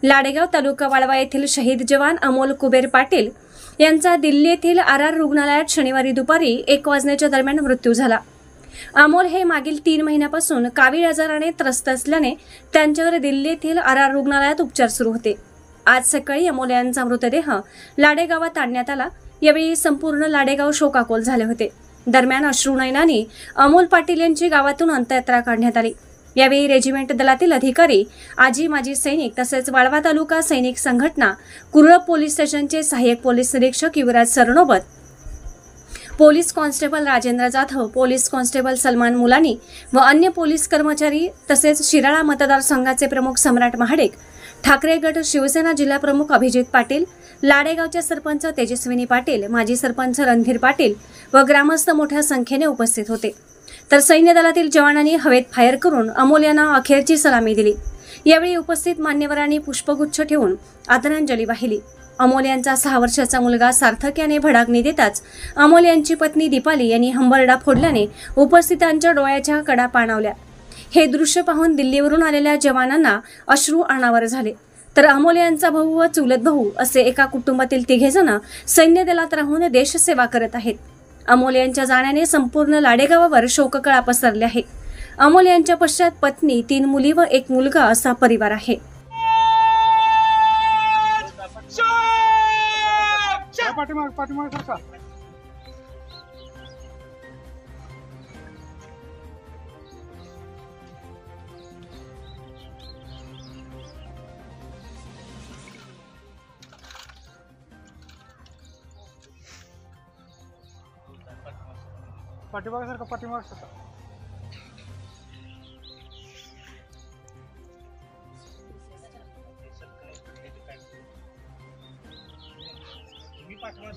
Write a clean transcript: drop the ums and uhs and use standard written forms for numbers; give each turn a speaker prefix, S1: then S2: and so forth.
S1: लाडेगाव तालुका वाळवा येथील शहीद जवान अमोल कुबेर पाटील यांचा दिल्ली येथील आर रुग्णालयात शनिवारी दुपारी 1 वाजण्याच्या दरम्यान मृत्यू झाला। अमोल हे मागील 3 महिन्यापासून कावीळ आजाराने त्रस्त असल्याने त्यांच्यावर दिल्ली येथील आर रुग्णालयात उपचार सुरू होते। आज सकाळी अमोल यांचा मृतदेह लाडेगावात आणण्यात आला। यावेळी संपूर्ण लाडेगाव शोकाकुल झाले होते। दरम्यान अश्रुनयनांनी अमोल पाटील यांची गावातून अंत्ययात्रा काढण्यात आली। यावेळी रेजिमेंट दलातील अधिकारी, आजी माजी सैनिक तसेच वाळवा तालुका सैनिक संघटना, कुरळप पोलीस स्टेशनचे सहाय्यक पोलीस निरीक्षक Yuvraj Sarnobat, police constable Rajendra Jadhav, police constable Salman Mulani व अन्य पोलीस कर्मचारी तसेच शिराळा मतदारसंघाचे प्रमुख सम्राट महाडिक, ठाकरे गट शिवसेना जिल्हा प्रमुख अभिजित पाटील, लाडेगावचे सरपंच तेजस्विनी पाटील, माजी सरपंच रणधीर पाटील व ग्रामस्थ मोठ्या संख्येने उपस्थित होते। तर सैन्य दलातील जवानांनी हवेत फायर करून अमोल यांना अखेरची सलामी दिली। यावेळी उपस्थित मान्यवरांनी पुष्पगुच्छ ठेवून आदरांजली वाहिली। अमोल यांचा 6 वर्षाचा मुलगा सार्थक याने भडाकणी देताच अमोल यांची पत्नी दीपाली यांनी हंबरडा फोडल्याने उपस्थितांच्या डोळ्याच्या कडा पाणावल्या। हे दृश्य पाहून दिल्लीवरून आलेल्या जवानांना अश्रू अनावर झाले। तर अमोल यांचा भाऊ व चुलत भाऊ असे एका कुटुंबातील 3 जण सैन्य दलात राहून देशसेवा करत आहेत। अमोल यांच्या जाण्याने संपूर्ण लाडेगावावर शोककळा पसरली आहे। अमोल यांच्या पश्चात पत्नी, 3 मुली व 1 मुलगा असा परिवार आहे।
S2: पाठीमागे सारखं पाठीमागे सारखं
S3: मी पाठीमागे